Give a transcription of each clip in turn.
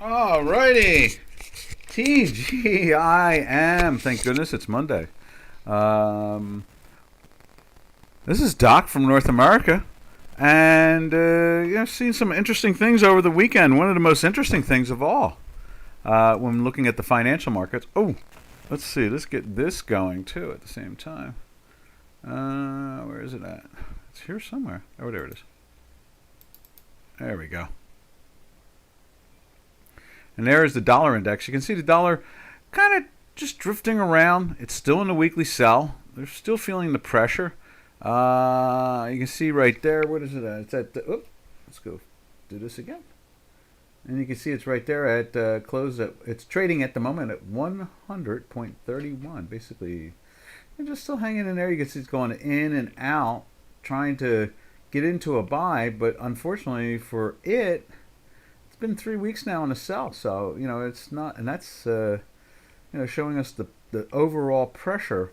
Alrighty. TGIM. Thank goodness it's Monday. Um, this is Doc from North America. And, I've seen some interesting things over the weekend. One of the most interesting things of all, when looking at the financial markets. Oh, let's see. Let's get this going, too, at the same time. Where is it at? It's here somewhere. Oh, there it is. There we go. And there is the dollar index. You can see the dollar kind of just drifting around. It's still in the weekly sell. They're still feeling the pressure. You can see right there. What is it at? It's at the, let's go do this again. And you can see it's right there at close. It's trading at the moment at 100.31. Basically, they're just still hanging in there. You can see it's going in and out, trying to get into a buy. But unfortunately for it, it's been 3 weeks now on a sell, so it's not, and that's showing us the overall pressure.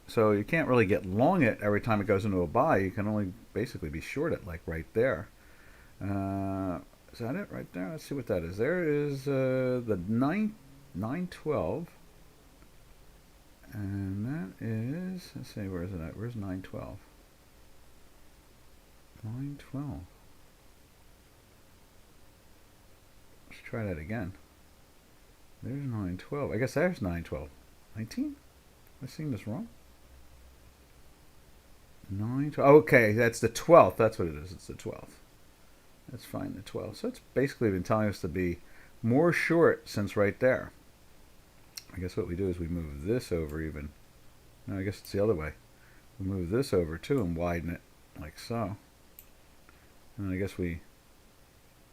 So you can't really get long it every time it goes into a buy. You can only basically be short it, like right there. Is that it right there? Let's see what that is. There is the 912, and that is, let's see, where is it at? Where's 912? 912. Let's try that again. There's 912. I guess there's 912. 19? Am I seeing this wrong? 912. Okay, that's the 12th. That's what it is. It's the 12th. That's fine, the 12th. So it's basically been telling us to be more short since right there. I guess what we do is we move this over even. No, I guess it's the other way. We move this over too and widen it like so. And I guess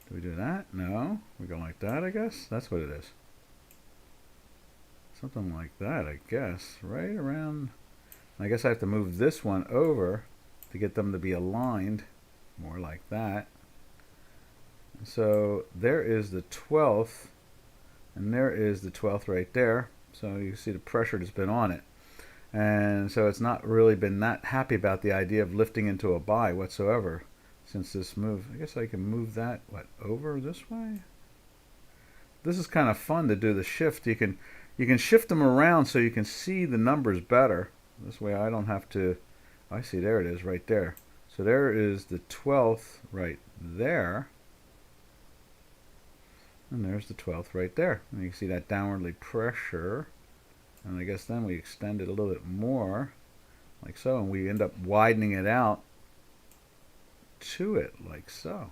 do we do that? No. We go like that, I guess? That's what it is. Something like that, I guess. Right around... I guess I have to move this one over to get them to be aligned. More like that. So there is the 12th. And there is the 12th right there. So you see the pressure that's been on it. And so it's not really been that happy about the idea of lifting into a buy whatsoever. Since this move, I guess I can move that, over this way? This is kind of fun to do the shift. You can shift them around so you can see the numbers better. This way I don't have to, I see, there it is right there. So there is the 12th right there. And there's the 12th right there. And you can see that downwardly pressure. And I guess then we extend it a little bit more, like so, and we end up widening it out to it like so.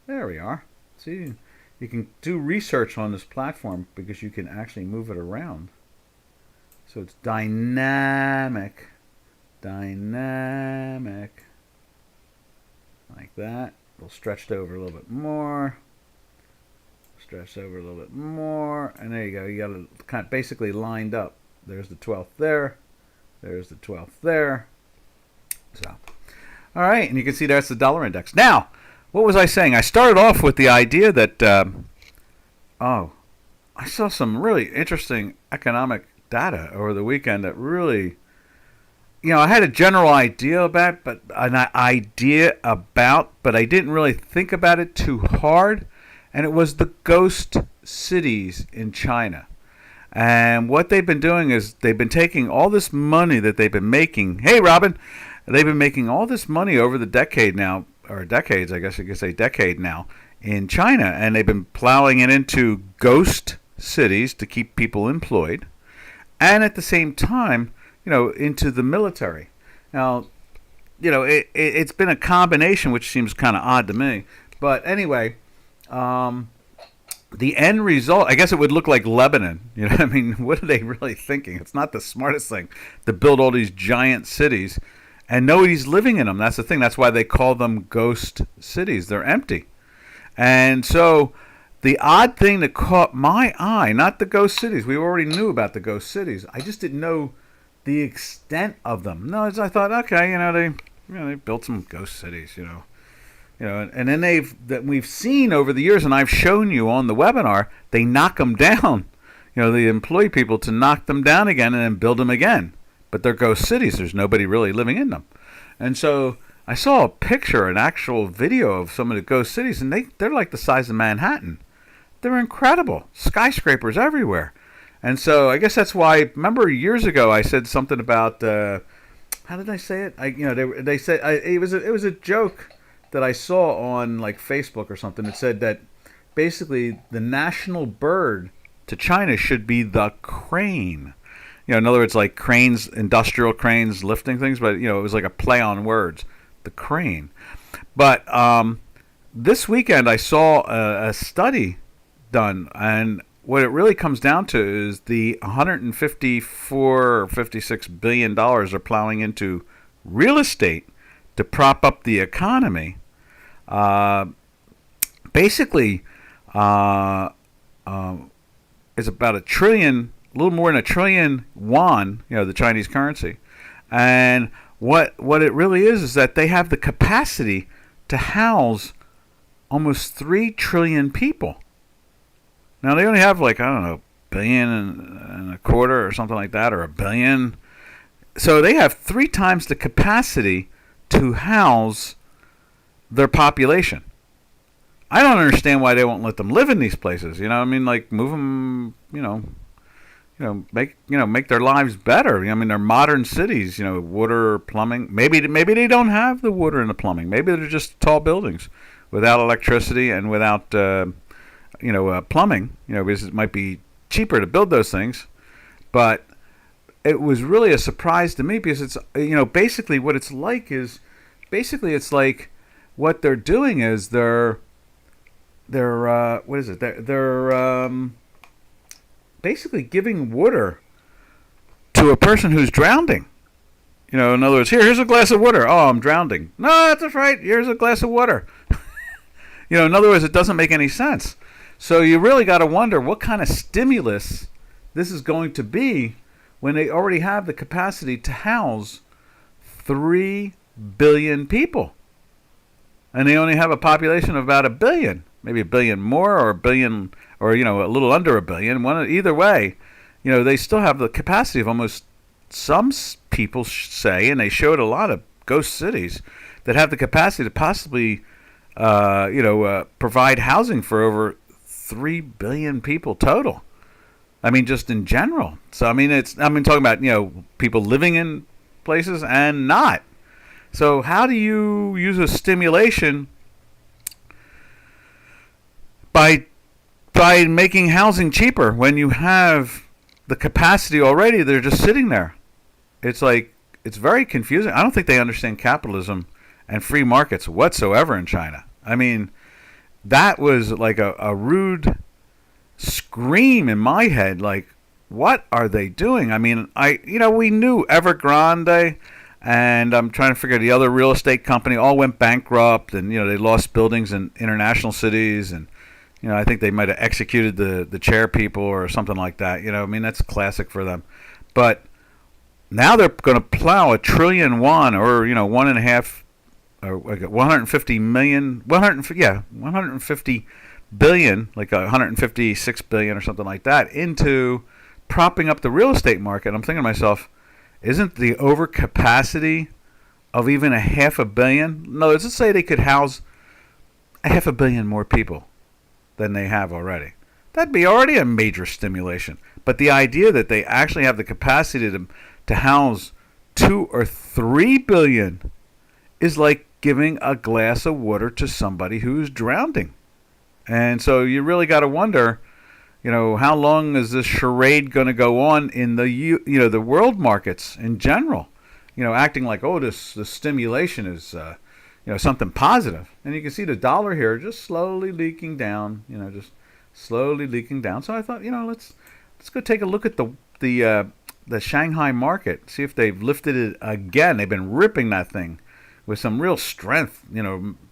There we are. See, you can do research on this platform because you can actually move it around. So it's dynamic like that. We'll stretch it over a little bit more, stretch over a little bit more, and there you go. You got it kind of basically lined up. There's the 12th there, there's the 12th there. So all right, and you can see that's the dollar index. Now, what was I saying? I started off with the idea that, I saw some really interesting economic data over the weekend that really, I had a general idea about, but I didn't really think about it too hard, and it was the ghost cities in China. And what they've been doing is they've been taking all this money that they've been making. Hey, Robin. They've been making all this money over the decade now, or decades, I guess you could say decade now, in China. And they've been plowing it into ghost cities to keep people employed. And at the same time, into the military. Now, it's been a combination, which seems kind of odd to me. But anyway, the end result, I guess it would look like Lebanon. I mean, what are they really thinking? It's not the smartest thing to build all these giant cities. And nobody's living in them. That's the thing. That's why they call them ghost cities. They're empty. And so the odd thing that caught my eye, not the ghost cities. We already knew about the ghost cities. I just didn't know the extent of them. No, I thought, okay, they built some ghost cities, and then we've seen over the years, and I've shown you on the webinar, they knock them down. They employ people to knock them down again and then build them again. But they're ghost cities. There's nobody really living in them. And so I saw a picture, an actual video of some of the ghost cities, and they're like the size of Manhattan. they're incredible. Skyscrapers everywhere. And so I guess that's why. Remember years ago I said something about how did I say it? They said it was a joke that I saw on like Facebook or something. It said that basically the national bird to China should be the crane. In other words, like cranes, industrial cranes lifting things, but it was like a play on words, the crane. But this weekend I saw a study done, and what it really comes down to is the 154 or 56 billion dollars are plowing into real estate to prop up the economy. Basically, it's about a little more than a trillion yuan, the Chinese currency, and what it really is that they have the capacity to house almost 3 trillion people. Now they only have like, I don't know, billion and a quarter or something like that, or a billion. So they have 3 times the capacity to house their population. I don't understand why they won't let them live in these places. Like move them, make their lives better. They're modern cities. Water, plumbing. Maybe they don't have the water and the plumbing. Maybe they're just tall buildings without electricity and without plumbing. Because it might be cheaper to build those things. But it was really a surprise to me because it's basically what it's like is it's like what they're doing is they're basically giving water to a person who's drowning. In other words, here's a glass of water. Oh, I'm drowning. No, that's right. Here's a glass of water. In other words, it doesn't make any sense. So you really got to wonder what kind of stimulus this is going to be when they already have the capacity to house 3 billion people. And they only have a population of about a billion. Maybe a billion more or a billion or, a little under a billion. Either way, they still have the capacity of almost, some people say, and they showed a lot of ghost cities that have the capacity to possibly, provide housing for over 3 billion people total. Just in general. So, I'm talking about, people living in places and not. So how do you use a stimulation by making housing cheaper when you have the capacity already? They're just sitting there. It's very confusing. I don't think they understand capitalism and free markets whatsoever in China. That was like a rude scream in my head. Like, what are they doing? We knew Evergrande, and I'm trying to figure the other real estate company all went bankrupt, and they lost buildings in international cities, and I think they might have executed the chair people or something like that. That's classic for them. But now they're going to plow a trillion yuan, or 1.5, or 150 million, 150 billion, like 156 billion or something like that, into propping up the real estate market. I'm thinking to myself, isn't the overcapacity of even a 500 million? No, let's just say they could house a 500 million more people than they have already. That'd be already a major stimulation. But the idea that they actually have the capacity to house 2 or 3 billion is like giving a glass of water to somebody who's drowning. And so you really got to wonder, how long is this charade going to go on in the world markets in general? Acting like, this stimulation is something positive. And you can see the dollar here just slowly leaking down. Just slowly leaking down. So I thought, let's go take a look at the Shanghai market, see if they've lifted it again. They've been ripping that thing with some real strength.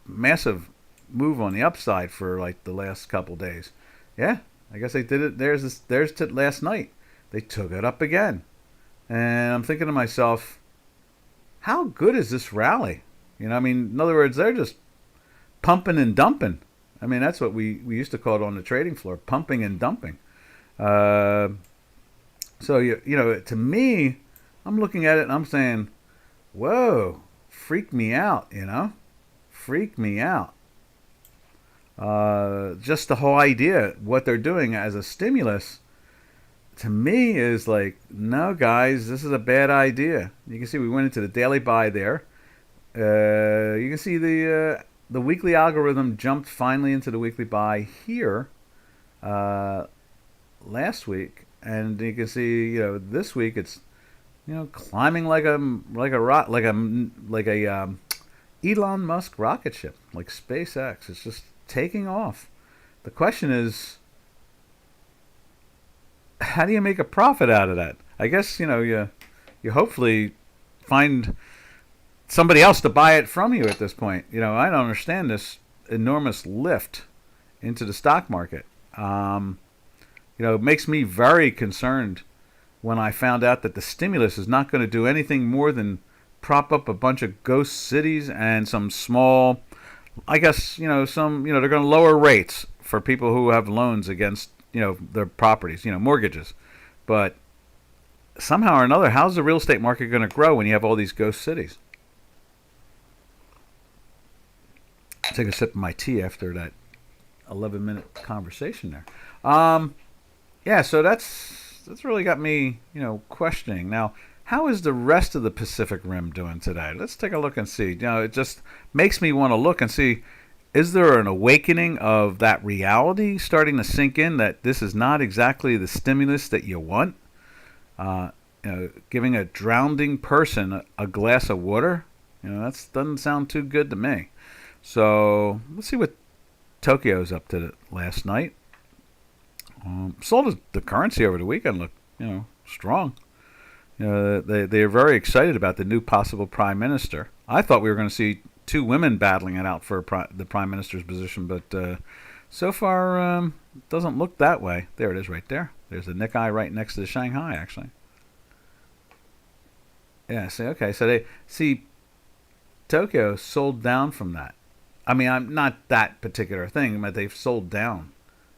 Massive move on the upside for like the last couple days. Yeah, I guess they did it. There's last night. They took it up again. And I'm thinking to myself, how good is this rally? In other words, they're just pumping and dumping. That's what we used to call it on the trading floor, pumping and dumping. So, to me, I'm looking at it and I'm saying, whoa, freak me out, freak me out. Just the whole idea, what they're doing as a stimulus, to me is like, no, guys, this is a bad idea. You can see we went into the daily buy there. You can see the weekly algorithm jumped finally into the weekly buy here last week, and you can see, this week it's, climbing like a rock, like a Elon Musk rocket ship, like SpaceX. It's just taking off. The question is, how do you make a profit out of that? I guess you hopefully find somebody else to buy it from you at this point. I don't understand this enormous lift into the stock market. It makes me very concerned when I found out that the stimulus is not going to do anything more than prop up a bunch of ghost cities and some small, I guess, they're going to lower rates for people who have loans against, their properties, mortgages. But somehow or another, how's the real estate market going to grow when you have all these ghost cities? Take a sip of my tea after that 11-minute conversation there. Yeah, so that's really got me, questioning. Now, how is the rest of the Pacific Rim doing today? Let's take a look and see. It just makes me want to look and see, is there an awakening of that reality starting to sink in, that this is not exactly the stimulus that you want? Giving a drowning person a glass of water, that doesn't sound too good to me. So let's see what Tokyo's up to last night. Saw the currency over the weekend look, strong. They're very excited about the new possible prime minister. I thought we were going to see two women battling it out for the prime minister's position, but so far it doesn't look that way. There it is right there. There's the Nikkei right next to the Shanghai, actually. Yeah, okay. So they see Tokyo sold down from that. I mean, I'm not that particular thing, but they've sold down.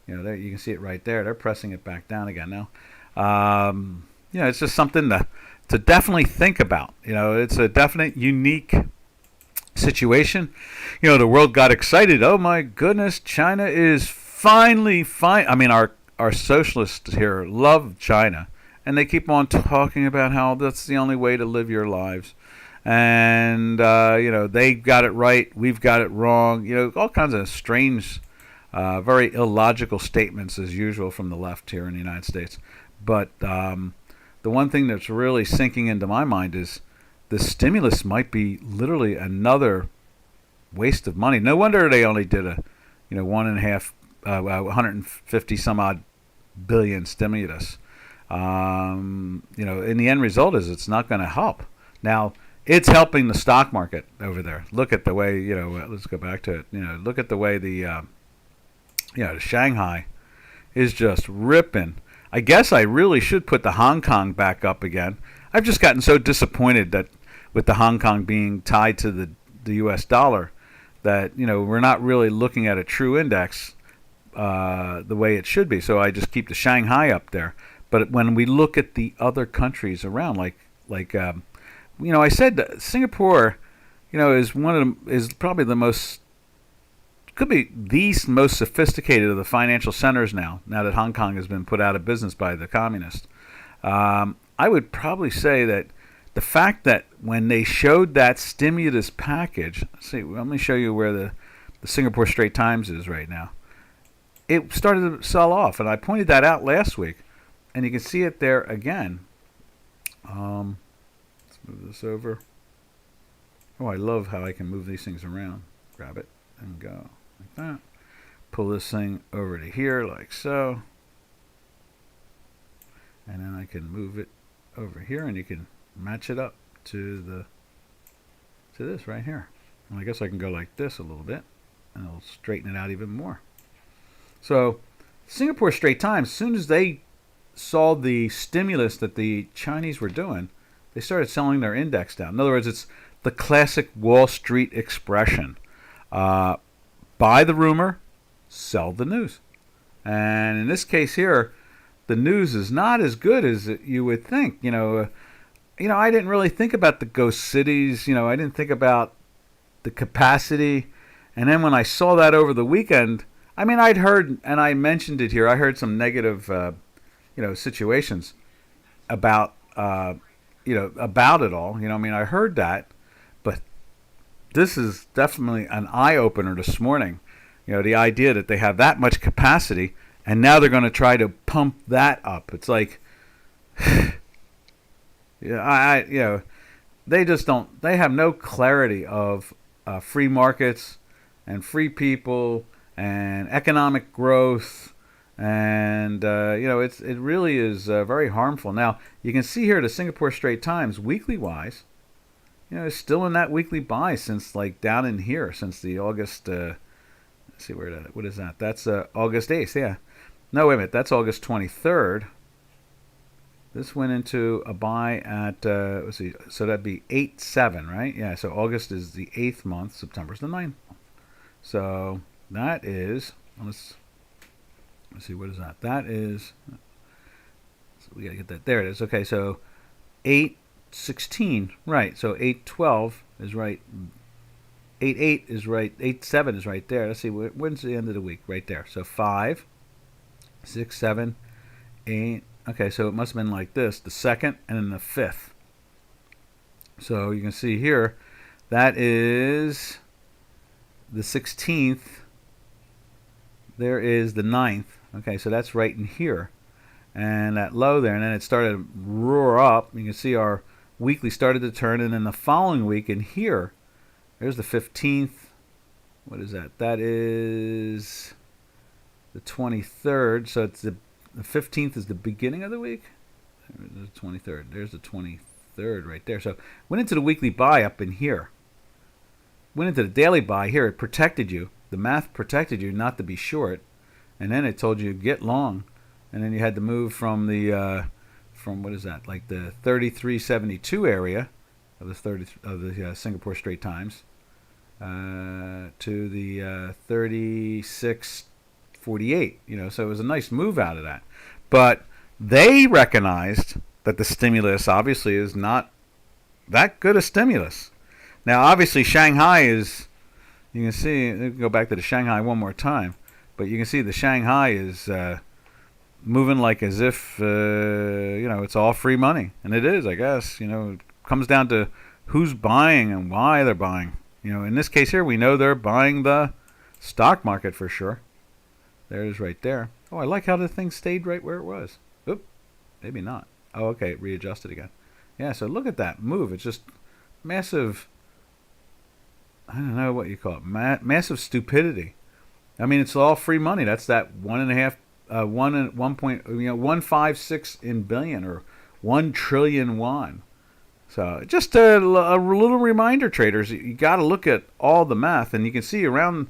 There you can see it right there. They're pressing it back down again now. It's just something to definitely think about. It's a definite unique situation. The world got excited. Oh my goodness, China is finally fine. I mean, our socialists here love China, and they keep on talking about how that's the only way to live your lives. And they got it right, we've got it wrong. All kinds of strange, very illogical statements as usual from the left here in the United States. But the one thing that's really sinking into my mind is the stimulus might be literally another waste of money. No wonder they only did a 150 some odd billion stimulus. In the end result is it's not going to help. Now, it's helping the stock market over there. Look at the way, let's go back to it. Look at the way the Shanghai is just ripping. I guess I really should put the Hong Kong back up again. I've just gotten so disappointed that with the Hong Kong being tied to the U.S. dollar that, we're not really looking at a true index the way it should be. So I just keep the Shanghai up there. But when we look at the other countries around, I said that Singapore, is probably could be the most sophisticated of the financial centers now that Hong Kong has been put out of business by the communists. I would probably say that the fact that when they showed that stimulus package, let me show you where the Singapore Straits Times is right now. It started to sell off, and I pointed that out last week, and you can see it there again. Let's move this over. Oh, I love how I can move these things around. Grab it and go like that. Pull this thing over to here like so. And then I can move it over here, and you can match it up to this right here. And I guess I can go like this a little bit, and it'll straighten it out even more. So, Singapore Straits Times, as soon as they saw the stimulus that the Chinese were doing, they started selling their index down. In other words, it's the classic Wall Street expression. Buy the rumor, sell the news. And in this case here, the news is not as good as you would think. I didn't really think about the ghost cities. I didn't think about the capacity And then when I saw that over the weekend, I mean, I'd heard, and I mentioned it here, I heard some negative, situations about, about it all. I mean, I heard that, but this is definitely an eye-opener this morning. The idea that they have that much capacity, and now they're going to try to pump that up. It's like, they just don't. They have no clarity of free markets and free people and economic growth, and it really is very harmful. Now you can see here the Singapore Straits Times weekly wise, it's still in that weekly buy since like down in here since the August. Let's see what is that? That's August 8th. Yeah. No, wait a minute. That's August 23rd. This went into a buy at, let's see, so that'd be 8/7, right? Yeah, so August is the 8th month, September's the 9th month. So that is, let's see, what is that? That is, so we got to get that, there it is. Okay, so 8/16, right, so 8/12 is right, 8/8 is right, 8/7 is right there. Let's see, when's the end of the week? Right there. So 5, 6, 7, 8. Okay, so it must have been like this, the 2nd and then the 5th. So you can see here, that is the 16th. There is the 9th. Okay, so that's right in here. And that low there, and then it started to roar up. You can see our weekly started to turn, and then the following week in here, there's the 15th. What is that? That is the 23rd. So it's the 15th is the beginning of the week. There's the 23rd. There's the 23rd right there. So went into the weekly buy up in here. Went into the daily buy here. It protected you. The math protected you not to be short. And then it told you get long. And then you had to move from the what is that? Like the 33.72 area of the Singapore Straits Times to the 36.48. So it was a nice move out of that. But they recognized that the stimulus obviously is not that good a stimulus. Now, obviously, Shanghai is, you can see, go back to the Shanghai one more time, but you can see the Shanghai is moving like as if, it's all free money. And it is, I guess. It comes down to who's buying and why they're buying. In this case here, we know they're buying the stock market for sure. There it is right there. Oh, I like how the thing stayed right where it was. Oop, maybe not. Oh, okay, it readjusted again. Yeah, so look at that move. It's just massive, I don't know what you call it, massive stupidity. I mean, it's all free money. That's that 1.156 in billion or 1 trillion won. So just a little reminder, traders. You got to look at all the math, and you can see around,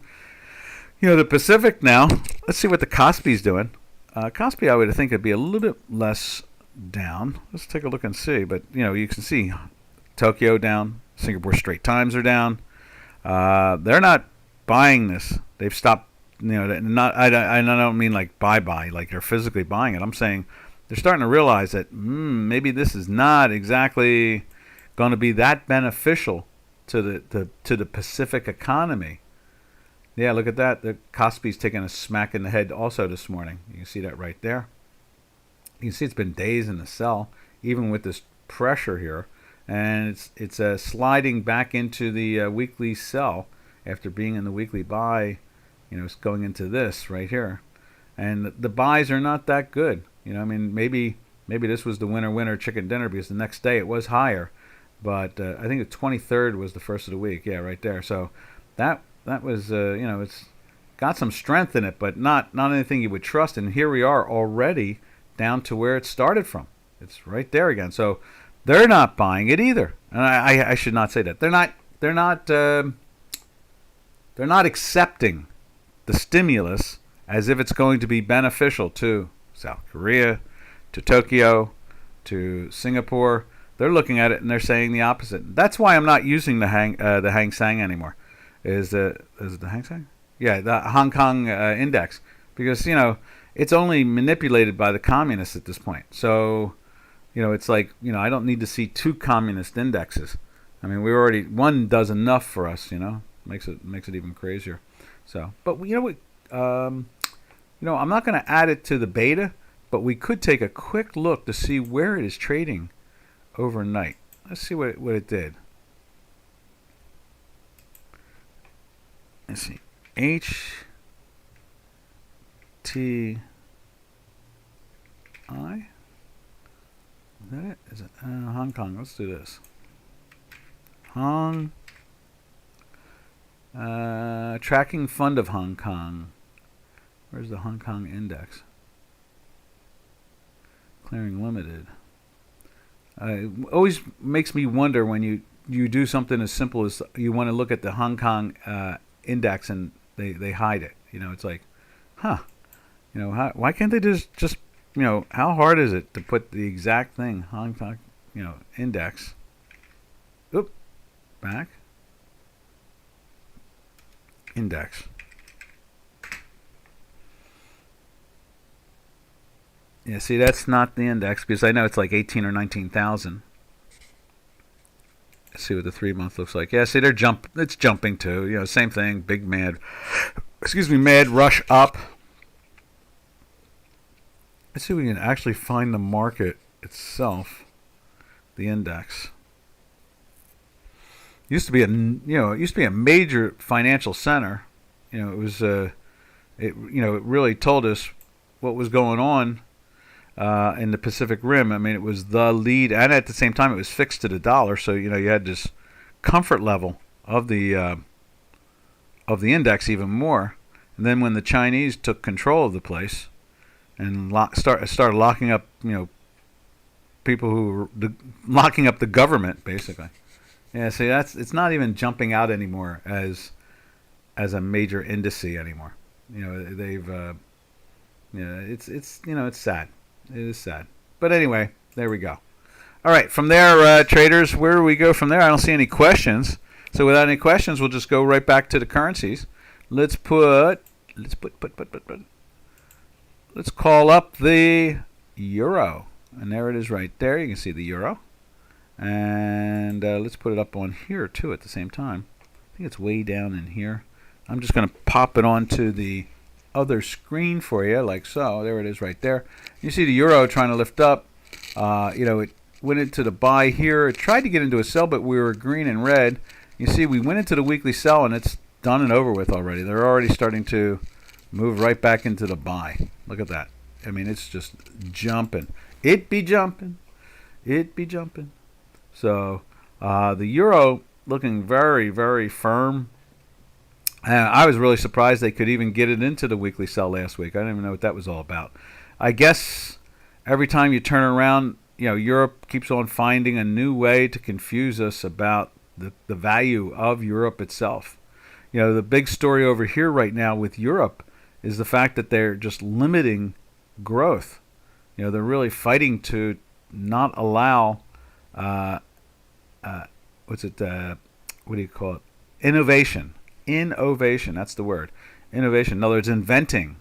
the Pacific now. Let's see what the Kospi's doing. Kospi, I would think, would be a little bit less down. Let's take a look and see. But you can see Tokyo down, Singapore Straits Times are down. They're not buying this. They've stopped. I don't mean like buy, like they're physically buying it. I'm saying they're starting to realize that maybe this is not exactly going to be that beneficial to the Pacific economy. Yeah, look at that. The Kospi's taking a smack in the head also this morning. You can see that right there. You can see it's been days in the sell, even with this pressure here, and it's sliding back into the weekly sell after being in the weekly buy. It's going into this right here, and the buys are not that good. I mean, maybe this was the winner chicken dinner because the next day it was higher, but I think the 23rd was the first of the week. Yeah, right there. So that was it's got some strength in it, but not anything you would trust. And here we are already down to where it started from. It's right there again. So they're not buying it either. And I should not say that. They're not accepting the stimulus as if it's going to be beneficial to South Korea, to Tokyo, to Singapore. They're looking at it and they're saying the opposite. That's why I'm not using the Hang Seng anymore. Is it the Hang Seng? Yeah, the Hong Kong index, because it's only manipulated by the communists at this point. So it's like I don't need to see two communist indexes. I mean, one does enough for us. Makes it even crazier. So, but you know what? I'm not going to add it to the beta, but we could take a quick look to see where it is trading overnight. Let's see what it did. Let's see. HTI. Is that it? Is it Hong Kong? Let's do this. Tracking fund of Hong Kong. Where's the Hong Kong index? Clearing limited. It always makes me wonder when you do something as simple as you want to look at the Hong Kong index and they hide it. It's like, huh? Why can't they just how hard is it to put the exact thing Hong Kong index? Oop, back. Index. Yeah, see, that's not the index because I know it's like 18 or 19,000. Let's see what the 3-month looks like. Yeah, see, it's jumping too. Same thing. Big mad rush up. Let's see if we can actually find the market itself, the index. It used to be a major financial center. It was it really told us what was going on in the Pacific Rim. I mean, it was the lead, and at the same time, it was fixed to the dollar. So you had this comfort level of the index even more. And then when the Chinese took control of the place and started locking up, people who were locking up the government, basically. Yeah, see, it's not even jumping out anymore as a major indice anymore. They've it's sad. It is sad. But anyway, there we go. All right, from there, traders, where do we go from there? I don't see any questions. So without any questions, we'll just go right back to the currencies. Let's call up the euro. And there it is right there. You can see the euro. And let's put it up on here, too, at the same time. I think it's way down in here. I'm just going to pop it onto the other screen for you, like so. There it is right there. You see the euro trying to lift up. It went into the buy here. It tried to get into a sell, but we were green and red. You see, we went into the weekly sell, and it's done and over with already. They're already starting to move right back into the buy. Look at that. I mean, it's just jumping. It be jumping. So the euro looking very, very firm. I was really surprised they could even get it into the weekly sell last week. I didn't even know what that was all about. I guess every time you turn around, Europe keeps on finding a new way to confuse us about the value of Europe itself. The big story over here right now with Europe is the fact that they're just limiting growth. They're really fighting to not allow, what do you call it? Innovation, that's the word. Innovation. In other words, inventing.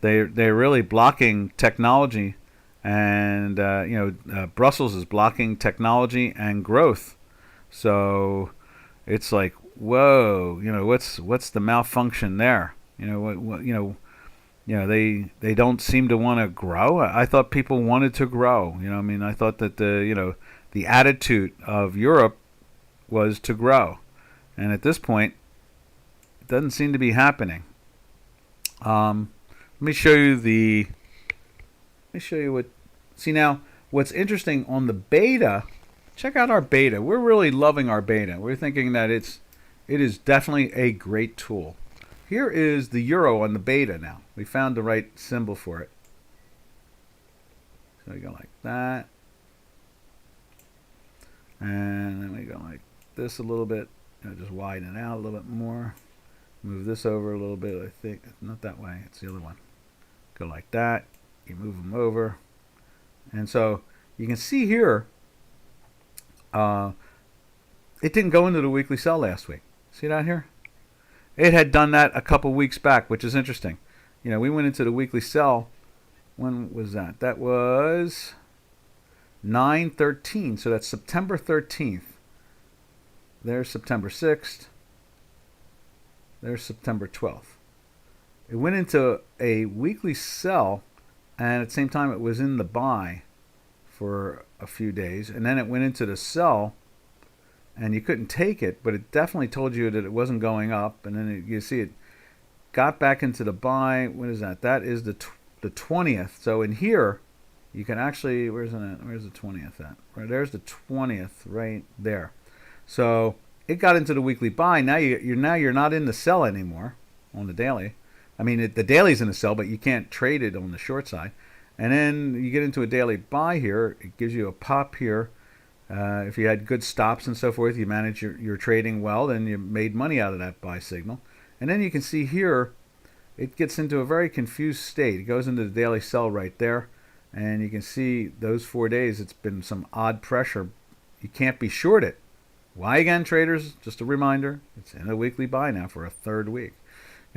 They're really blocking technology, and Brussels is blocking technology and growth. So it's like, whoa, what's the malfunction there? They don't seem to want to grow. I thought people wanted to grow. I thought that the attitude of Europe was to grow, and at this point, it doesn't seem to be happening. Let me show you what. See now, what's interesting on the beta. Check out our beta. We're really loving our beta. We're thinking that it is definitely a great tool. Here is the euro on the beta now. We found the right symbol for it. So we go like that. And then we go like this a little bit. Just widen it out a little bit more. Move this over a little bit, I think. Not that way. It's the other one. Go like that. You move them over. And so you can see here, it didn't go into the weekly sell last week. See that here? It had done that a couple weeks back, which is interesting. We went into the weekly sell. When was that? That was 9/13. So that's September 13th. There's September 6th. There's September 12th. It went into a weekly sell, and at the same time it was in the buy for a few days, and then it went into the sell, and you couldn't take it, but it definitely told you that it wasn't going up, and then you see it got back into the buy. What is that? That is the 20th. So in here, you can actually, where's the 20th at? Right there's the 20th right there. So it got into the weekly buy. Now you're not in the sell anymore on the daily. I mean, the daily's in the sell, but you can't trade it on the short side. And then you get into a daily buy here. It gives you a pop here. If you had good stops and so forth, you manage your trading well, then you made money out of that buy signal. And then you can see here, it gets into a very confused state. It goes into the daily sell right there. And you can see those 4 days, it's been some odd pressure. You can't be shorted. Why again, traders? Just a reminder, it's in a weekly buy now for a third week.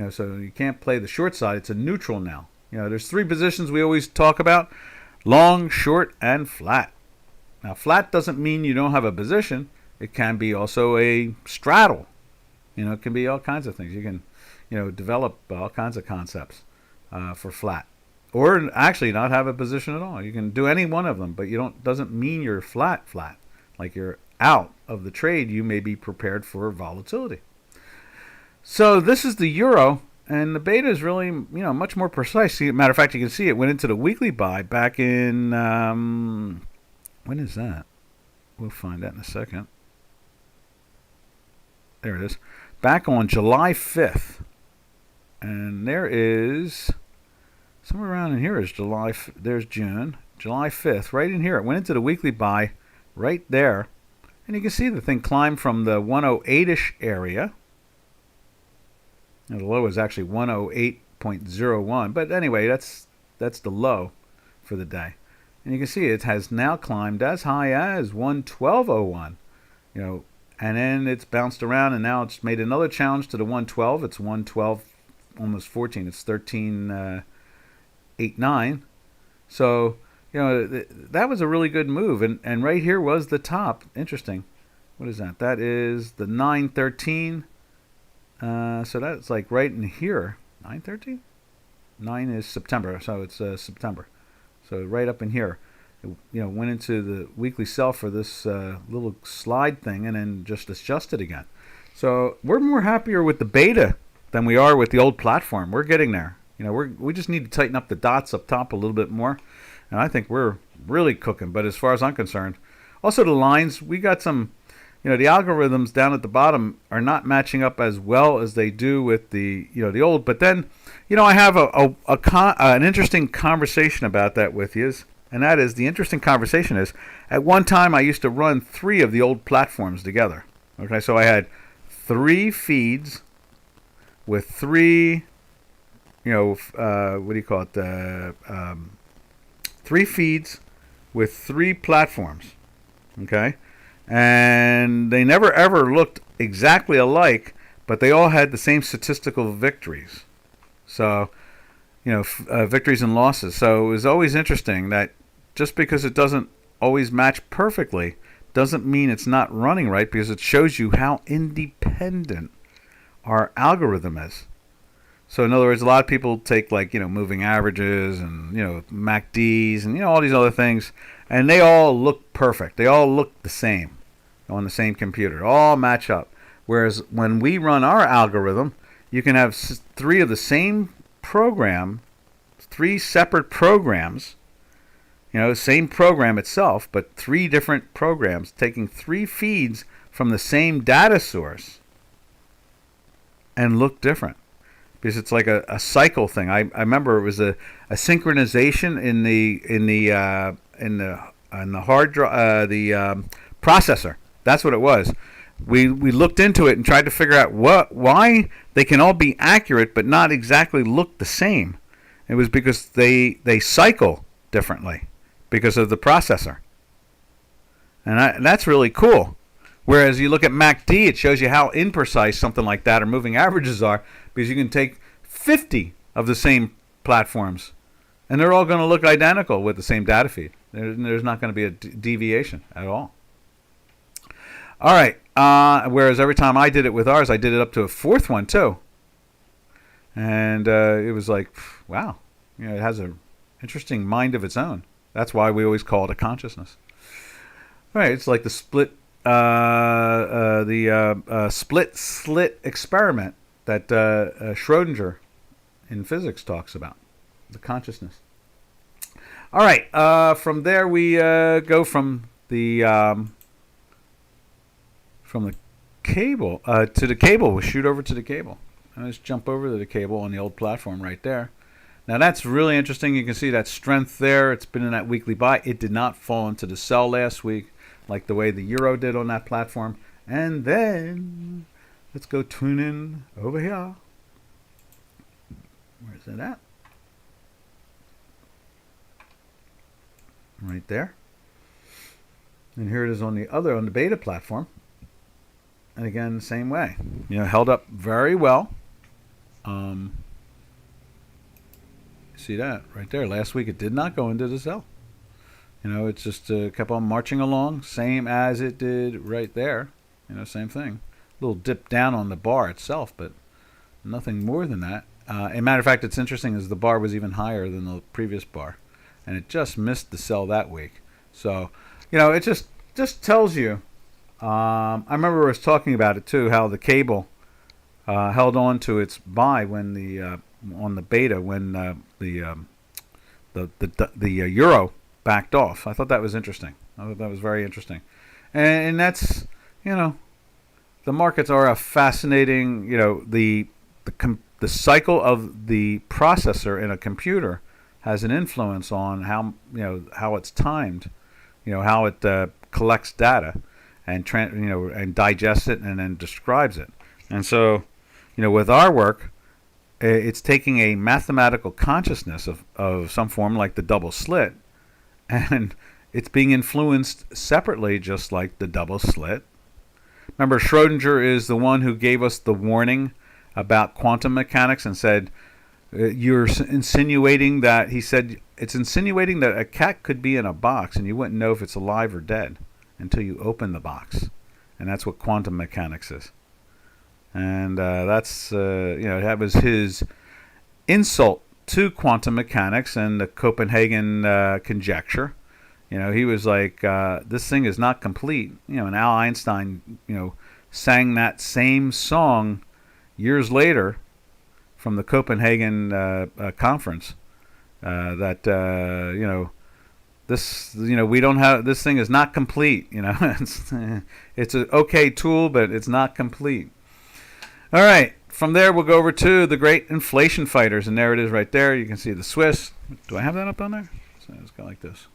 So you can't play the short side. It's a neutral now. There's three positions we always talk about: long, short, and flat. Now, flat doesn't mean you don't have a position. It can be also a straddle. It can be all kinds of things. You can, develop all kinds of concepts for flat, or actually not have a position at all. You can do any one of them, but doesn't mean you're flat. Like you're out of the trade. You may be prepared for volatility. So this is the euro, and the beta is really, much more precise. Matter of fact, you can see it went into the weekly buy back in, when is that? We'll find that in a second. There it is. Back on July 5th. And there is, somewhere around in here is there's June. July 5th, right in here. It went into the weekly buy right there. And you can see the thing climbed from the 108-ish area. The low is actually 108.01, but anyway, that's the low for the day. And you can see it has now climbed as high as 112.01. And then it's bounced around, and now it's made another challenge to the 112. It's 112, almost 14. It's 13.89. So that was a really good move, and right here was the top. Interesting. What is that? That is the 913. So that's like right in here. 913? 9 is September, so it's September. So right up in here. It, went into the weekly sell for this little slide thing and then just adjusted again. So we're more happier with the beta than we are with the old platform. We're getting there. We just need to tighten up the dots up top a little bit more. And I think we're really cooking. But as far as I'm concerned, also the lines, we got some... the algorithms down at the bottom are not matching up as well as they do with the old. But then, I have an interesting conversation about that with you, and that is, the interesting conversation is, at one time I used to run 3 of the old platforms together. Okay, so I had 3 feeds with 3, what do you call it? 3 feeds with 3 platforms. Okay. And they never ever looked exactly alike, but they all had the same statistical victories. So, victories and losses. So it was always interesting that just because it doesn't always match perfectly doesn't mean it's not running right, because it shows you how independent our algorithm is. So in other words, a lot of people take moving averages and, MACDs and, all these other things, and they all look perfect. They all look the same on the same computer. All match up. Whereas when we run our algorithm, you can have 3 of the same program, 3 separate programs, same program itself, but 3 different programs taking 3 feeds from the same data source and look different. Because it's like a cycle thing. I remember it was a synchronization in the hard drive, the processor. That's what it was. We looked into it and tried to figure out why they can all be accurate but not exactly look the same. It was because they cycle differently because of the processor, and that's really cool. Whereas you look at MACD, it shows you how imprecise something like that or moving averages are, because you can take 50 of the same platforms, and they're all going to look identical with the same data feed. There's not going to be a deviation at all. All right. Whereas every time I did it with ours, I did it up to a 4th one too. And it was like, wow, it has an interesting mind of its own. That's why we always call it a consciousness. All right, it's like the split slit experiment that Schrodinger in physics talks about, the consciousness. All right, from there we go from the cable to the cable. We'll shoot over to the cable. I'll just jump over to the cable on the old platform right there. Now that's really interesting. You can see that strength there. It's been in that weekly buy. It did not fall into the sell last week like the way the euro did on that platform. And then let's go tune in over here. Where's it at? Right there. And here it is on the beta platform. And again, same way. Held up very well. See that right there. Last week it did not go into the sell. It just kept on marching along, same as it did right there. Same thing. A little dip down on the bar itself, but nothing more than that. As a matter of fact, it's interesting is the bar was even higher than the previous bar, and it just missed the sell that week. So, it just tells you. I remember I was talking about it too, how the cable held on to its buy when on the beta when the euro backed off. I thought that was interesting. I thought that was very interesting, and that's the markets are a fascinating. The cycle of the processor in a computer has an influence on how it's timed, how it collects data and and digests it and then describes it. And so, with our work, it's taking a mathematical consciousness of some form like the double slit, and it's being influenced separately just like the double slit. Remember, Schrodinger is the one who gave us the warning about quantum mechanics and said, you're insinuating that, he said, it's insinuating that a cat could be in a box and you wouldn't know if it's alive or dead until you open the box. And that's what quantum mechanics is. And that's, that was his insult to quantum mechanics and the Copenhagen conjecture. He was like, this thing is not complete. And Al Einstein, sang that same song years later from the Copenhagen conference. This, we don't have, this thing is not complete. It's an okay tool, but it's not complete. All right. From there, we'll go over to the great inflation fighters. And there it is right there. You can see the Swiss. Do I have that up on there? So it's got like this.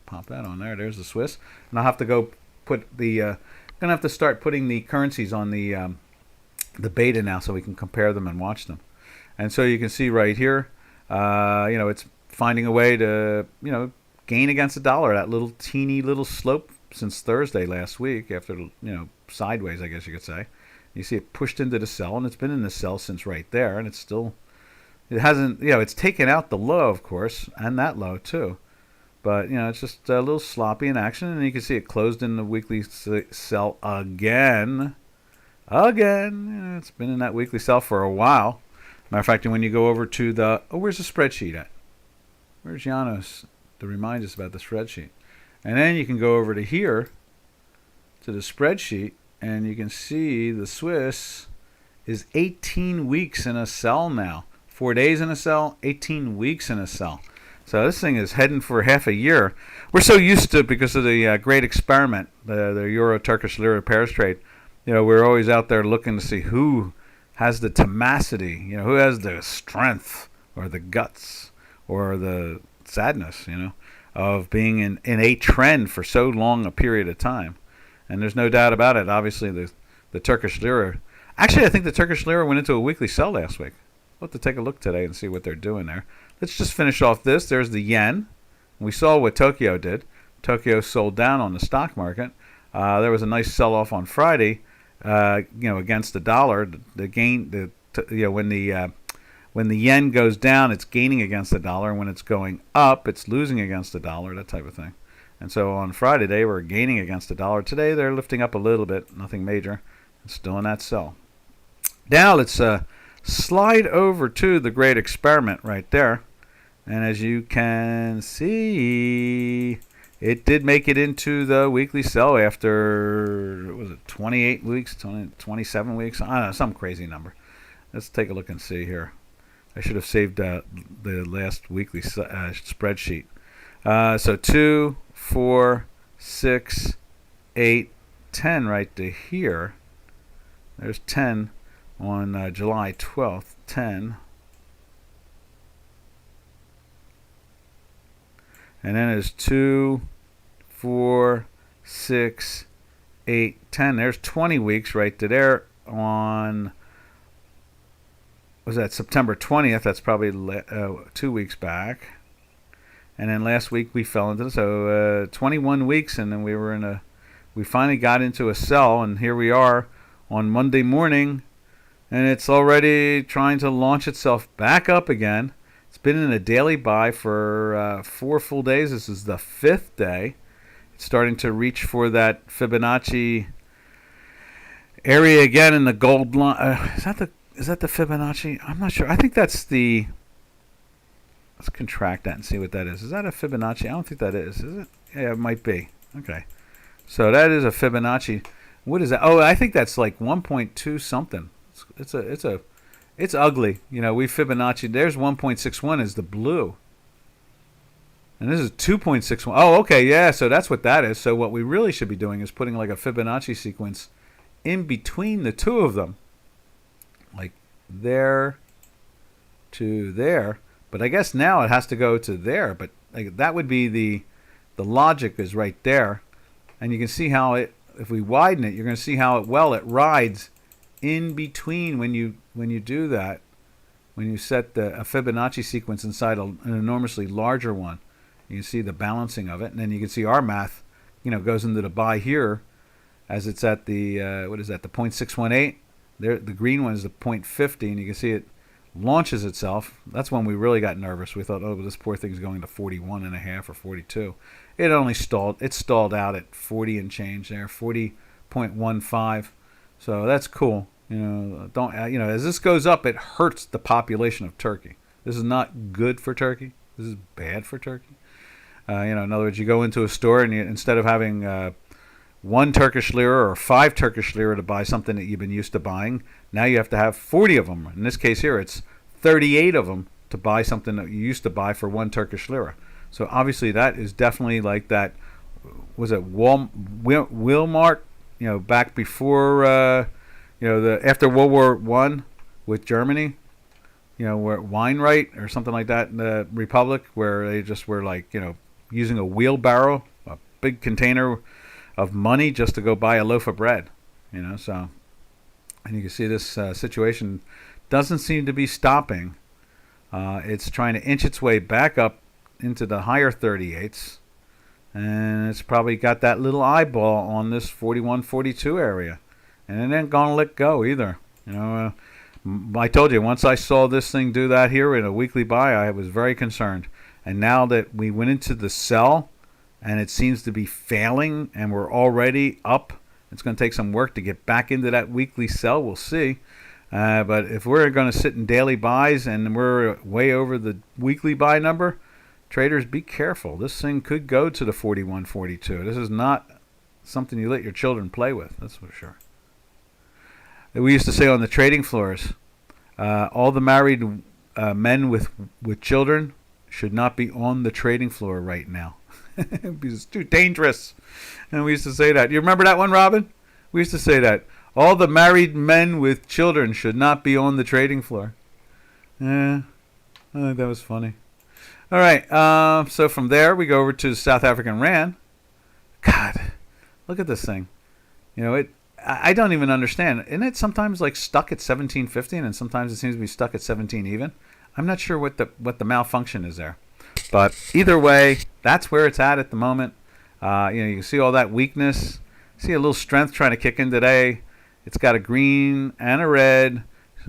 Pop that on there. There's the Swiss. And I'll have to go put the, going to have to start putting the currencies on the beta now so we can compare them and watch them. And so you can see right here, it's finding a way to, gain against the dollar. That little teeny little slope since Thursday last week after, sideways, I guess you could say. You see it pushed into the sell, and it's been in the sell since right there, and it's still, it hasn't, it's taken out the low, of course, and that low too. But, it's just a little sloppy in action, and you can see it closed in the weekly sell again. It's been in that weekly sell for a while. Matter of fact, when you go over to the, where's the spreadsheet at? Where's Janos to remind us about the spreadsheet? And then you can go over to here, to the spreadsheet, and you can see the Swiss is 18 weeks in a sell now. 4 days in a sell, 18 weeks in a sell. So this thing is heading for half a year. We're so used to it because of the great experiment, the Euro-Turkish lira pairs trade. We're always out there looking to see who has the tenacity, who has the strength or the guts or the sadness, of being in a trend for so long a period of time. And there's no doubt about it. Obviously, the Turkish lira. Actually, I think the Turkish lira went into a weekly sell last week. We'll have to take a look today and see what they're doing there. Let's just finish off this. There's the yen. We saw what Tokyo did. Tokyo sold down on the stock market. There was a nice sell-off on Friday, against the dollar. The gain, when the yen goes down, it's gaining against the dollar. And when it's going up, it's losing against the dollar. That type of thing. And so on Friday, they were gaining against the dollar. Today, they're lifting up a little bit. Nothing major. It's still in that sell. Now let's slide over to the great experiment right there. And as you can see, it did make it into the weekly sell after, was it 28 weeks, 27 weeks? I don't know, some crazy number. Let's take a look and see here. I should have saved the last weekly spreadsheet. So 2, 4, 6, 8, 10 right to here. There's 10 on July 12th, 10. And then there's 2, 4, 6, 8, 10. There's 20 weeks right to there on, was that September 20th? That's probably 2 weeks back. And then last week we fell into, so 21 weeks, and then we finally got into a sell, and here we are on Monday morning, and it's already trying to launch itself back up again. It's been in a daily buy for 4 full days. This is the 5th day. It's starting to reach for that Fibonacci area again in the gold line. Is that the Fibonacci? I'm not sure. I think that's the. Let's contract that and see what that is. Is that a Fibonacci? I don't think that is it? Yeah, it might be. Okay. So that is a Fibonacci. What is that? Oh, I think that's like 1.2 something. It's ugly. You know, we Fibonacci. There's 1.61 is the blue. And this is 2.61. Oh, okay, yeah, so that's what that is. So what we really should be doing is putting like a Fibonacci sequence in between the two of them. Like there to there. But I guess now it has to go to there. But like, that would be the logic is right there. And you can see how it, if we widen it, you're going to see how it rides in between when you do that. When you set a Fibonacci sequence inside an enormously larger one. You can see the balancing of it. And then you can see our math, goes into the buy here as it's at the, what is that, the 0.618. There, the green one is the 0.50, and you can see it launches itself. That's when we really got nervous. We thought, oh, this poor thing's going to 41.5 or 42. It only stalled. It stalled out at 40 and change there, 40.15. So that's cool. As this goes up, it hurts the population of Turkey. This is not good for Turkey. This is bad for Turkey. In other words, you go into a store and instead of having 1 Turkish lira or 5 Turkish lira to buy something that you've been used to buying, now you have to have 40 of them. In this case here, it's 38 of them to buy something that you used to buy for 1 Turkish lira. So obviously that is definitely like that. Was it Walmart? Back before after World War I with Germany. Where Weinreich or something like that in the Republic, where they just were like, using a wheelbarrow, a big container of money just to go buy a loaf of bread, so, and you can see this situation doesn't seem to be stopping. It's trying to inch its way back up into the higher 38s, and it's probably got that little eyeball on this 41, 42 area, and it ain't gonna let go either. I told you, once I saw this thing do that here in a weekly buy, I was very concerned. And now that we went into the sell, and it seems to be failing, and we're already up, it's going to take some work to get back into that weekly sell. We'll see. But if we're going to sit in daily buys and we're way over the weekly buy number, traders, be careful. This thing could go to the 41, 42. This is not something you let your children play with, that's for sure. We used to say on the trading floors, all the married men with children should not be on the trading floor right now. Because it's too dangerous. And we used to say that. You remember that one, Robin? We used to say that. All the married men with children should not be on the trading floor. Yeah, I think that was funny. All right, so from there we go over to the South African Rand. God, look at this thing. I don't even understand. Isn't it sometimes like stuck at 17.50 and sometimes it seems to be stuck at 17 even? I'm not sure what the malfunction is there. But either way, that's where it's at the moment. You can see all that weakness. See a little strength trying to kick in today. It's got a green and a red.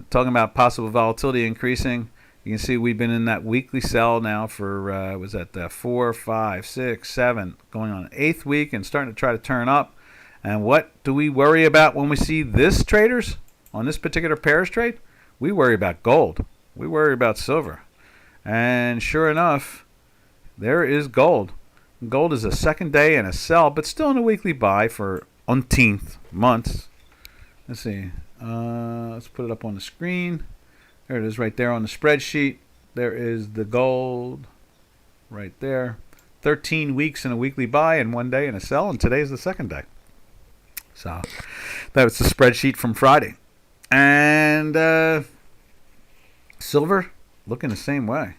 Talking about possible volatility increasing. You can see we've been in that weekly sell now for, 4, 5, 6, 7, going on 8th week and starting to try to turn up. And what do we worry about when we see this, traders, on this particular pairs trade? We worry about gold. We worry about silver. And sure enough, there is gold. Gold is a second day and a sell, but still in a weekly buy for umpteenth months. Let's see. Let's put it up on the screen. There it is right there on the spreadsheet. There is the gold right there. 13 weeks in a weekly buy and 1 day in a sell, and today's the second day. So that was the spreadsheet from Friday. And silver looking the same way.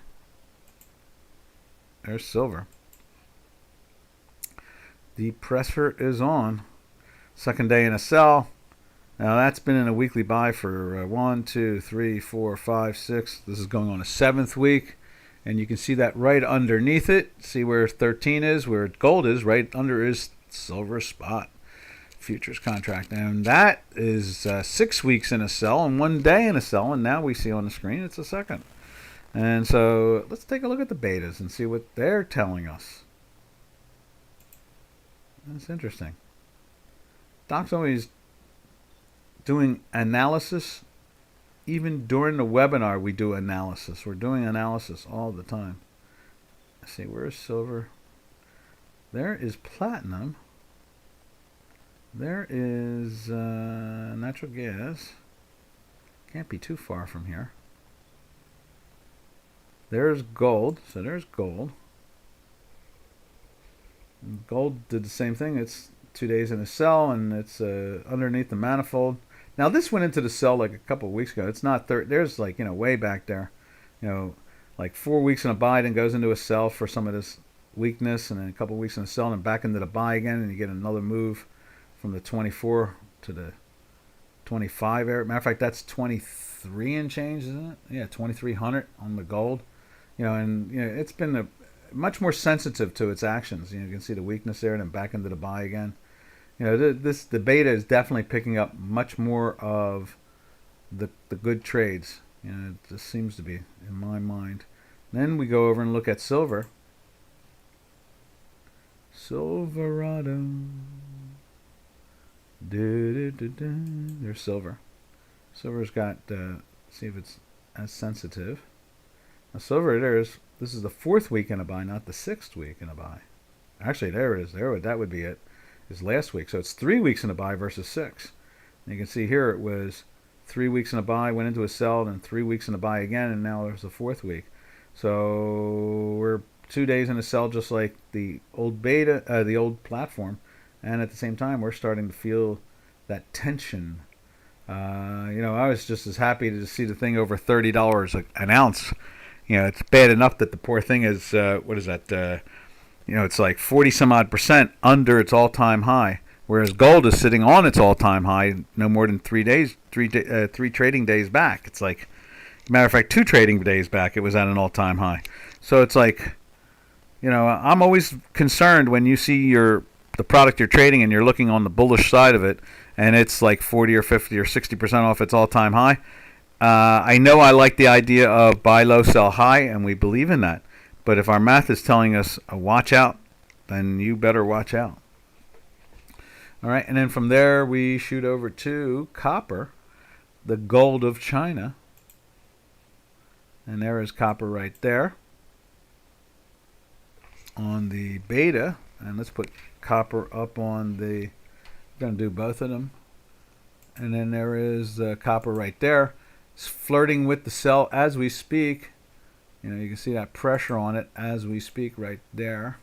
There's silver. The pressure is on. Second day in a sell. Now that's been in a weekly buy for 1, 2, 3, 4, 5, 6. This is going on a 7th week. And you can see that right underneath it. See where 13 is, where gold is, right under is silver spot futures contract. And that is 6 weeks in a sell and 1 day in a sell. And now we see on the screen it's a second. And so let's take a look at the betas and see what they're telling us. That's interesting. Doc's always doing analysis. Even during the webinar, we do analysis. We're doing analysis all the time. Let's see, where's silver? There is platinum. There is natural gas. Can't be too far from here. There's gold. So there's gold. Gold did the same thing. It's 2 days in a sell, and it's underneath the manifold. Now this went into the sell like a couple of weeks ago. It's not there's like, way back there, like 4 weeks in a buy, then goes into a sell for some of this weakness, and then a couple of weeks in a sell, and back into the buy again, and you get another move from the 24 to the 25 area. Matter of fact, that's 23 and change, isn't it? Yeah, 2,300 on the gold. And it's been much more sensitive to its actions. You can see the weakness there, and then back into the buy again. The beta is definitely picking up much more of the good trades. It just seems to be, in my mind. Then we go over and look at silver. Silverado. There's silver. Silver's got, see if it's as sensitive. Now silver, this is the 4th week in a buy, not the 6th week in a buy. Actually, there it is. That would be it. Is last week. So it's 3 weeks in a buy versus 6. And you can see here it was 3 weeks in a buy, went into a sell, then 3 weeks in a buy again, and now there's the 4th week. So we're 2 days in a sell, just like the old beta, the old platform, and at the same time we're starting to feel that tension. I was just as happy to see the thing over $30 an ounce. It's bad enough that the poor thing is what is that? It's like 40 some odd % under its all-time high, whereas gold is sitting on its all-time high no more than 3 days, three trading days back. It's like, matter of fact, 2 trading days back, it was at an all-time high. So it's like, I'm always concerned when you see the product you're trading and you're looking on the bullish side of it, and it's like 40 or 50 or 60% off its all-time high. I know I like the idea of buy low, sell high, and we believe in that. But if our math is telling us watch out, then you better watch out. All right, and then from there we shoot over to copper, the gold of China. And there is copper right there on the beta. And let's put copper up on the, we're going to do both of them. And then there is copper right there. It's flirting with the sell as we speak. You can see that pressure on it as we speak right there.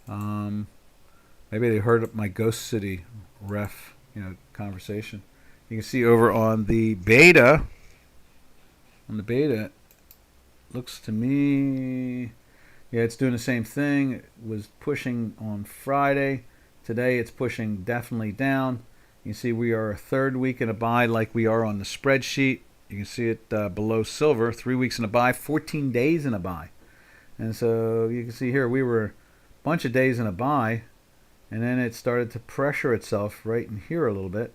Maybe they heard my Ghost City ref, conversation. You can see over on the beta. On the beta, looks to me, yeah, it's doing the same thing. It was pushing on Friday. Today it's pushing definitely down. You can see we are a 3rd week in a buy like we are on the spreadsheet. You can see it below silver, 3 weeks in a buy, 14 days in a buy. And so you can see here we were a bunch of days in a buy, and then it started to pressure itself right in here a little bit.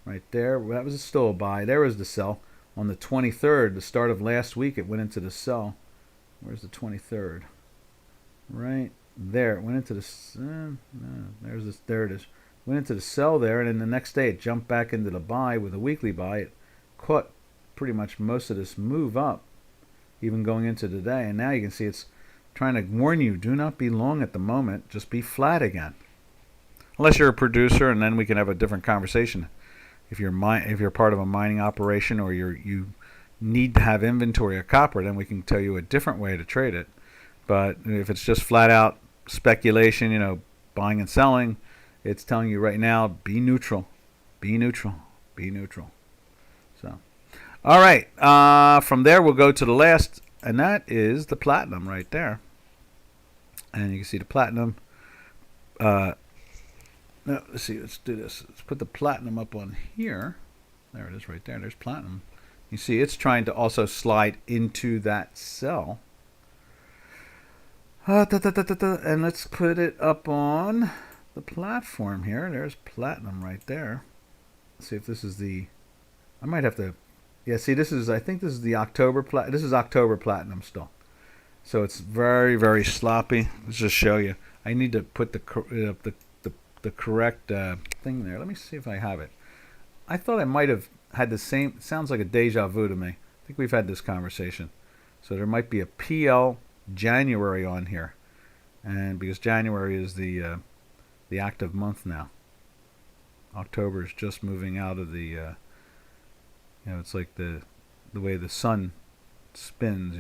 Right there, that was still a buy. There was the sell. On the 23rd, the start of last week, it went into the sell. Where's the 23rd? Right there. It went into the... no, there it is. went into the sell there, and then the next day it jumped back into the buy with a weekly buy. It caught pretty much most of this move up, even going into today. And now you can see it's trying to warn you, do not be long at the moment. Just be flat again. Unless you're a producer, and then we can have a different conversation. If you're part of a mining operation, or you need to have inventory of copper, then we can tell you a different way to trade it. But if it's just flat out speculation, buying and selling, it's telling you right now, be neutral, be neutral, be neutral. So, all right. From there, we'll go to the last, and that is the platinum right there. And you can see the platinum. No, let's see. Let's do this. Let's put the platinum up on here. There it is right there. There's platinum. You see it's trying to also slide into that sell. And let's put it up on the platform here. There's platinum right there. Let's see if this is the... I might have to... Yeah, see, this is... I think this is the October... This is October platinum still. So it's very, very sloppy. Let's just show you. I need to put the correct thing there. Let me see if I have it. I thought I might have had the same. It sounds like a deja vu to me. I think we've had this conversation. So there might be a PL January on here, and because January is the active month now. October is just moving out of the. It's like the way the sun spins.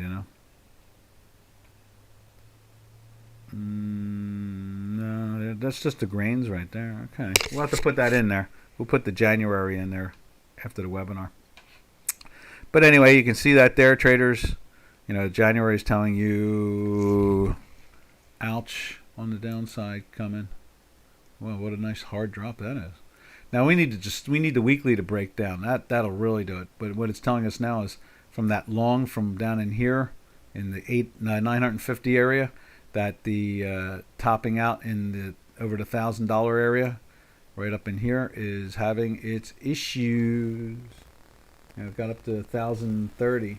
No, that's just the grains right there. Okay, we'll have to put that in there. We'll put the January in there after the webinar. But anyway, you can see that there, traders. January is telling you, ouch, on the downside coming. Well, what a nice hard drop that is. Now we need the weekly to break down. That'll really do it. But what it's telling us now is from that long from down in here in the 950 area, that the topping out in the over the $1,000 area, right up in here, is having its issues. It got up to 1,030,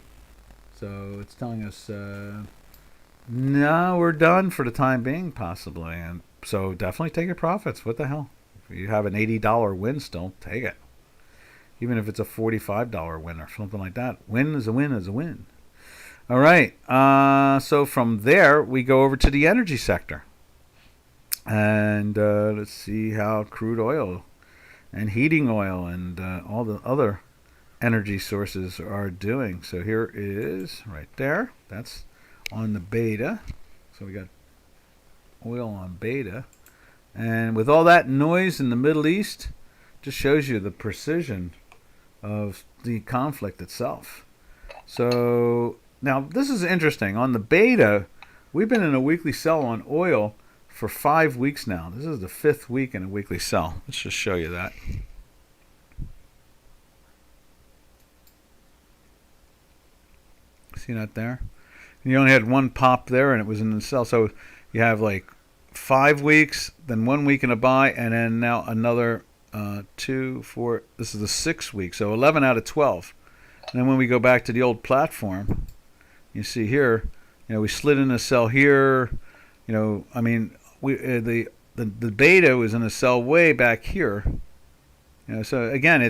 so it's telling us no, we're done for the time being, possibly. And so definitely take your profits. What the hell? If you have an $80 win, still take it, even if it's a $45 win or something like that. Win is a win is a win. All right, so from there, we go over to the energy sector. And let's see how crude oil and heating oil and all the other energy sources are doing. So here is, right there, that's on the beta. So we got oil on beta. And with all that noise in the Middle East, just shows you the precision of the conflict itself. So... Now, this is interesting. On the beta, we've been in a weekly sell on oil for 5 weeks now. This is the 5th week in a weekly sell. Let's just show you that. See that there? And you only had one pop there, and it was in the sell. So you have like 5 weeks, then 1 week in a buy, and then now another 2, 4. This is the 6th week. So 11 out of 12. And then when we go back to the old platform... You see here, we slid in a sell here. I mean, the beta was in a sell way back here. So again,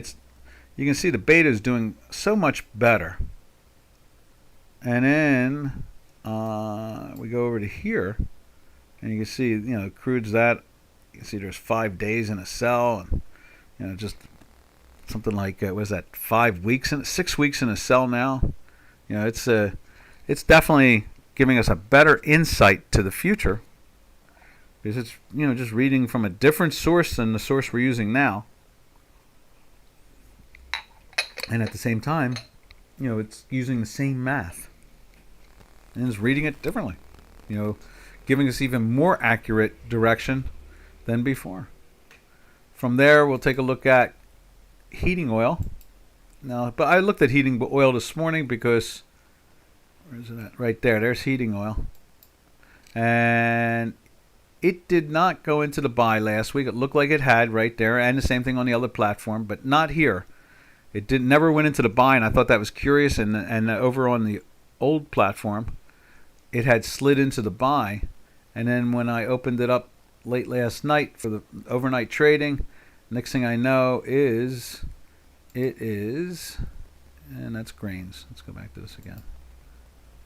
you can see the beta is doing so much better. And then we go over to here, and you can see, crude's that. You can see there's 5 days in a sell, and just something like what is that? 5 weeks in 6 weeks in a sell now. It's definitely giving us a better insight to the future, because it's just reading from a different source than the source we're using now, and at the same time, it's using the same math and it's reading it differently, giving us even more accurate direction than before. From there, we'll take a look at heating oil. Now, but I looked at heating oil this morning because... Where is it at? Right there. There's heating oil. And it did not go into the buy last week. It looked like it had right there. And the same thing on the other platform, but not here. It never went into the buy, and I thought that was curious. And over on the old platform, it had slid into the buy. And then when I opened it up late last night for the overnight trading. Next thing I know is it is, and that's grains. Let's go back to this again.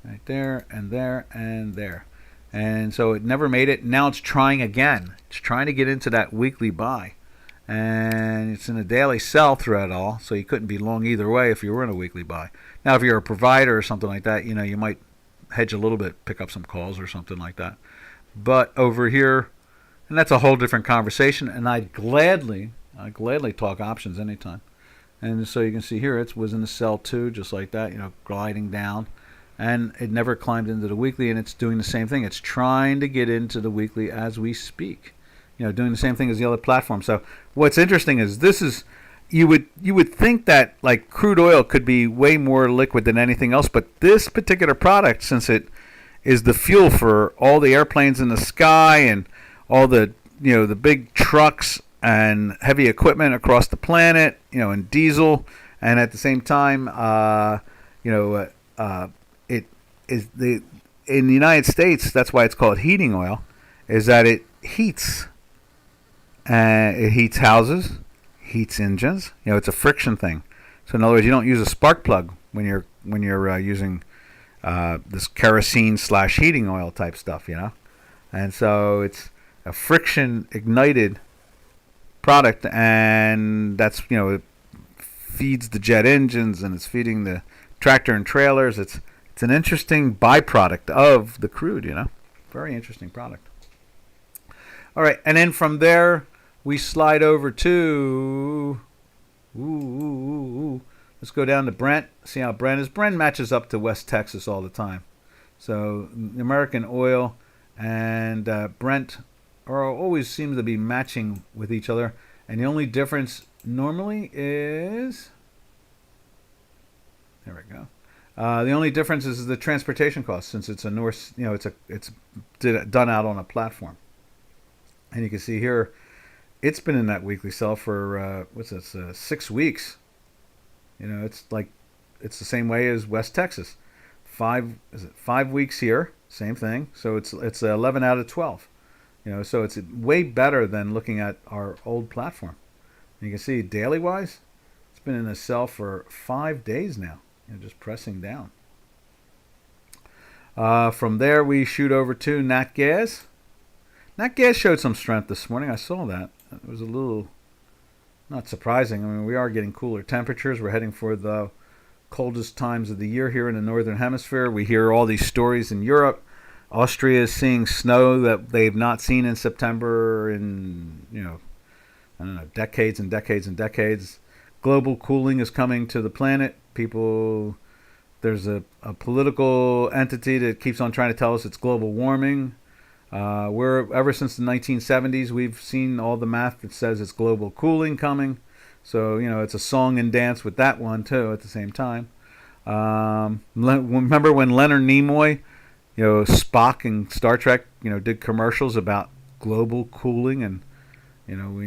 Right there and there and there. And so it never made it. Now it's trying again. It's trying to get into that weekly buy. And it's in a daily sell through it all, so you couldn't be long either way if you were in a weekly buy. Now, if you're a provider or something like that, you might hedge a little bit, pick up some calls or something like that. But over here, and that's a whole different conversation, and I'd gladly talk options anytime. And so you can see here it was in the sell too, just like that, gliding down. And it never climbed into the weekly, and it's doing the same thing. It's trying to get into the weekly as we speak. Doing the same thing as the other platform. So what's interesting is this is, you would think that like crude oil could be way more liquid than anything else, but this particular product, since it is the fuel for all the airplanes in the sky and all the the big trucks and heavy equipment across the planet, and diesel, and at the same time, it is in the United States. That's why it's called heating oil, is that it heats. It heats houses, heats engines. It's a friction thing. So in other words, you don't use a spark plug when you're using this kerosene / heating oil type stuff. And so it's a friction ignited product, and that's it feeds the jet engines, and it's feeding the tractor and trailers. It's an interesting byproduct of the crude. Very interesting product. All right, and then from there we slide over to, let's go down to Brent, see how Brent is. Brent matches up to West Texas all the time. So American oil and Brent always seem to be matching with each other. And the only difference normally is, there we go. The only difference is the transportation cost, since it's a north, it's done out on a platform. And you can see here, it's been in that weekly sell for 6 weeks. It's the same way as West Texas. 5 weeks here, same thing. So it's 11 out of 12. So it's way better than looking at our old platform. And you can see daily wise, it's been in a sell for 5 days now. Just pressing down. From there we shoot over to Nat Gas. Nat Gas showed some strength this morning. I saw that. It was a little not surprising. I mean, we are getting cooler temperatures. We're heading for the coldest times of the year here in the Northern Hemisphere. We hear all these stories in Europe. Austria is seeing snow that they've not seen in September in, decades and decades and decades. Global cooling is coming to the planet. There's a political entity that keeps on trying to tell us it's global warming. Ever since the 1970s, we've seen all the math that says it's global cooling coming. So, it's a song and dance with that one, too, at the same time. Remember when Leonard Nimoy, Spock in Star Trek, did commercials about global cooling and,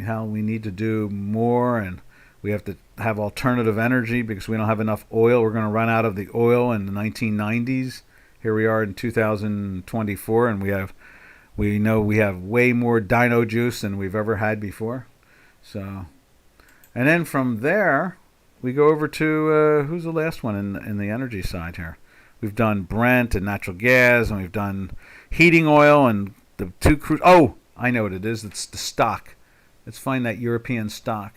how we need to do more and we have to have alternative energy because we don't have enough oil. We're going to run out of the oil in the 1990s. Here we are in 2024, and we know we have way more dino juice than we've ever had before. So, and then from there, we go over to who's the last one in the energy side here. We've done Brent and natural gas, and we've done heating oil and the two crude. Oh, I know what it is. It's the stock. Let's find that European stock.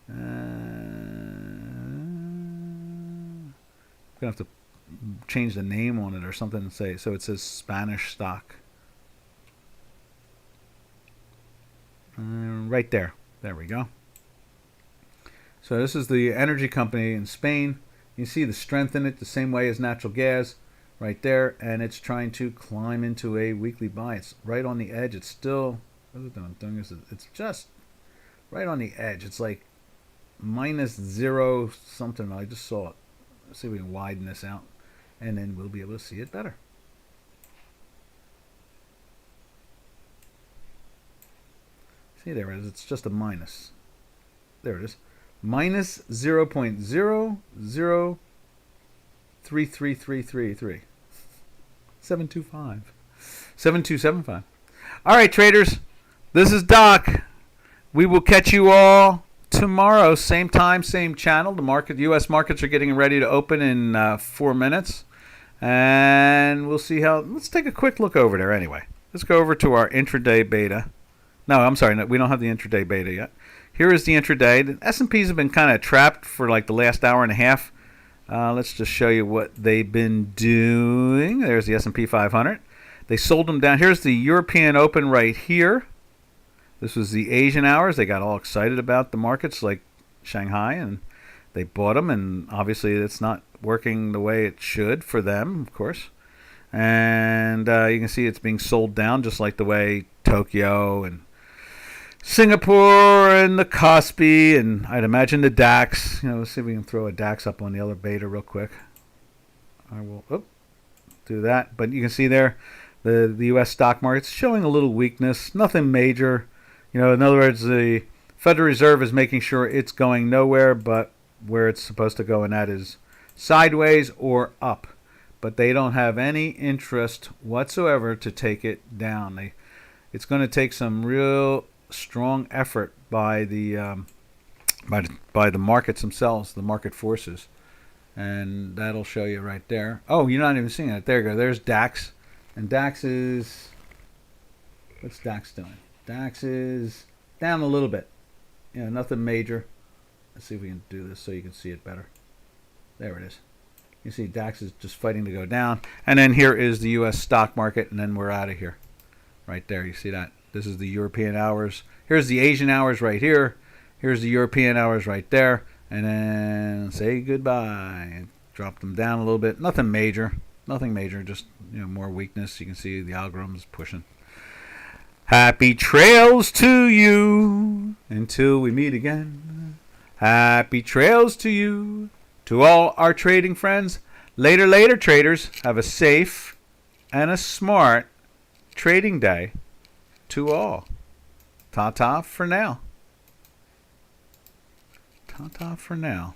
I'm gonna have to change the name on it or something and say so. It says Spanish stock. Right there. There we go. So this is the energy company in Spain. You see the strength in it the same way as natural gas right there, and it's trying to climb into a weekly buy. It's right on the edge. It's still, what's it doing? It's just right on the edge. It's like -0 something. I just saw it. Let's see if we can widen this out, and then we'll be able to see it better. See, there it is. It's just a minus. There it is. Minus 0.0033333. 725. 7275. All right, traders. This is Doc. We will catch you all tomorrow, same time, same channel. The U.S. markets are getting ready to open in 4 minutes, and we'll see how. Let's take a quick look over there. Anyway, let's go over to our intraday beta. No, I'm sorry, no, we don't have the intraday beta yet. Here is the intraday. The S&Ps have been kind of trapped for like the last hour and a half. Let's just show you what they've been doing. There's the S&P 500. They sold them down. Here's the European Open right here. This was the Asian hours. They got all excited about the markets like Shanghai, and they bought them, and obviously it's not working the way it should for them, of course. And you can see it's being sold down just like the way Tokyo and Singapore and the Kospi, and I'd imagine the DAX. Let's see if we can throw a DAX up on the other beta real quick. I will do that. But you can see there the U.S. stock market's showing a little weakness. Nothing major. In other words, the Federal Reserve is making sure it's going nowhere, but where it's supposed to go, and that is sideways or up. But they don't have any interest whatsoever to take it down. It's going to take some real strong effort by the markets themselves, the market forces, and that'll show you right there. Oh, you're not even seeing it. There you go. There's DAX, and DAX is, what's DAX doing? DAX is down a little bit. Nothing major. Let's see if we can do this so you can see it better. There it is. You see DAX is just fighting to go down, and then here is the U.S. stock market, and then we're out of here. Right there, you see that? This is the European hours. Here's the Asian hours right here. Here's the European hours right there. And then say goodbye. Drop them down a little bit. Nothing major. Nothing major. Just more weakness. You can see the algorithm's pushing. Happy trails to you until we meet again. Happy trails to you. To all our trading friends. Later, later, traders. Have a safe and a smart trading day. To all. Ta-ta for now. Ta-ta for now.